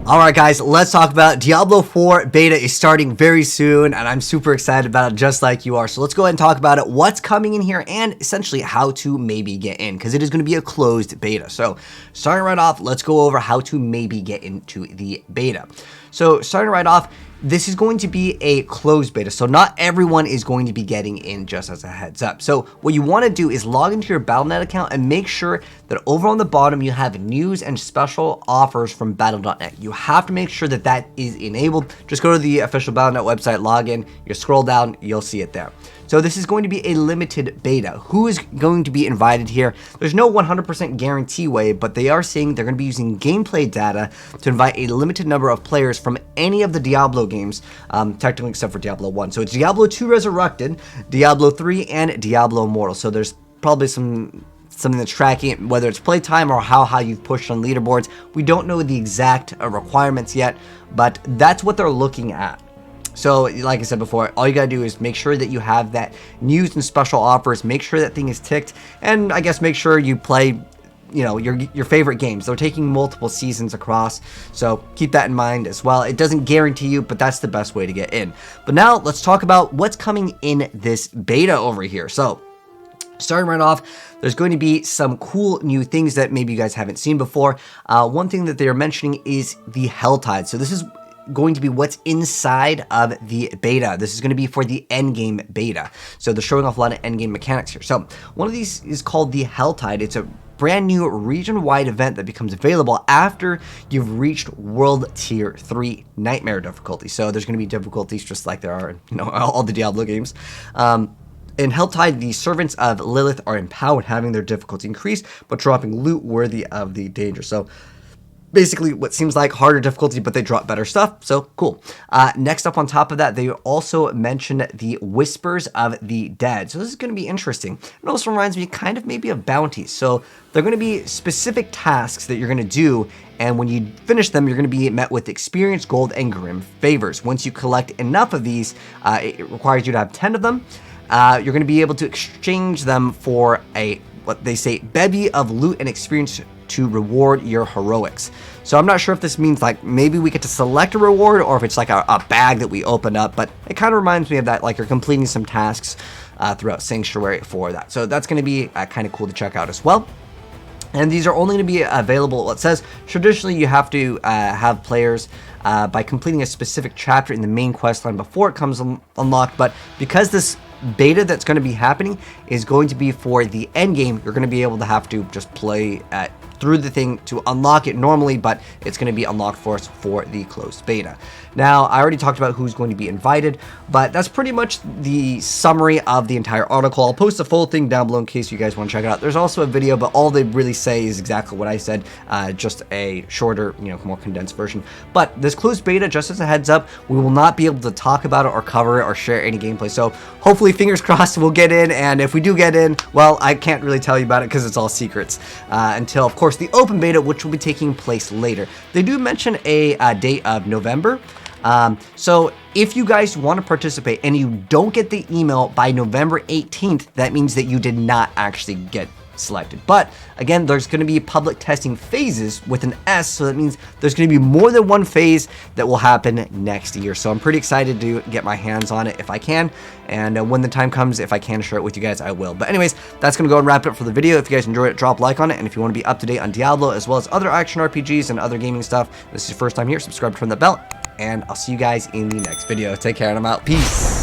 Alright guys, let's talk about Diablo 4 beta is starting very soon, and I'm super excited about it just like you are. So let's go ahead and talk about it, what's coming in here, and essentially how to maybe get in, because it is going to be a closed beta. So starting right off, let's go over how to maybe get into the beta. So starting right off, this is going to be a closed beta, so not everyone is going to be getting in, just as a heads up. So what you want to do is log into your Battle.net account and make sure that over on the bottom you have news and special offers from Battle.net. You have to make sure that that is enabled. Just go to the official Battle.net website, log in, you scroll down, you'll see it there. So this is going to be a limited beta. Who is going to be invited here? There's no 100% guarantee way, but they are saying they're going to be using gameplay data to invite a limited number of players from any of the Diablo games, technically except for Diablo 1. So it's Diablo 2 Resurrected, Diablo 3, and Diablo Immortal. So there's probably something that's tracking it, whether it's playtime or how high you've pushed on leaderboards. We don't know the exact requirements yet, but that's what they're looking at. So, like I said before, all you gotta do is make sure that you have that news and special offers, make sure that thing is ticked, and I guess make sure you play, you know, your favorite games. They're taking multiple seasons across, so keep that in mind as well. It doesn't guarantee you, but that's the best way to get in. But now, let's talk about what's coming in this beta over here. So, starting right off, there's going to be some cool new things that maybe you guys haven't seen before. One thing that they're mentioning is the Helltide. So this is going to be what's inside of the beta. This is going to be for the endgame beta. So they're showing off a lot of endgame mechanics here. So one of these is called the Helltide. It's a brand new region-wide event that becomes available after you've reached World Tier 3 Nightmare difficulty. So there's going to be difficulties just like there are in, you know, all the Diablo games. In Helltide, the servants of Lilith are empowered, having their difficulty increased, but dropping loot worthy of the danger. So basically what seems like harder difficulty, but they drop better stuff, so cool. Next up on top of that, they also mentioned the Whispers of the Dead. So this is going to be interesting. It also reminds me kind of maybe of bounties. So they're going to be specific tasks that you're going to do, and when you finish them, you're going to be met with experience, gold, and grim favors. Once you collect enough of these, it requires you to have 10 of them. You're going to be able to exchange them for what they say, bevy of loot and experience to reward your heroics. So I'm not sure if this means like maybe we get to select a reward or if it's like a bag that we open up, but it kind of reminds me of that, like you're completing some tasks throughout Sanctuary for that. So that's going to be kind of cool to check out as well. And these are only going to be available, it says, traditionally you have to have players by completing a specific chapter in the main quest line before it comes unlocked, but because this beta that's going to be happening is going to be for the end game, you're going to be able to have to just play through the thing to unlock it normally, but it's going to be unlocked for us for the closed beta. Now, I already talked about who's going to be invited, but that's pretty much the summary of the entire article. I'll post the full thing down below in case you guys want to check it out. There's also a video, but all they really say is exactly what I said, just a shorter, you know, more condensed version. But this closed beta, just as a heads up, we will not be able to talk about it or cover it or share any gameplay. So hopefully, fingers crossed, we'll get in, and if we do get in, well, I can't really tell you about it because it's all secrets until, of course, the open beta, which will be taking place later. They do mention a date of November. So if you guys want to participate and you don't get the email by November 18th, that means that you did not actually get selected. But again, there's going to be public testing phases with an S, so that means there's going to be more than one phase that will happen next year. So I'm pretty excited to get my hands on it if I can, and when the time comes, if I can share it with you guys, I will. But anyways, that's going to go and wrap it up for the video. If you guys enjoyed it, drop a like on it, and if you want to be up to date on Diablo as well as other action RPGs and other gaming stuff, this is your first time here, subscribe, turn the bell, and I'll see you guys in the next video. Take care, and I'm out. Peace.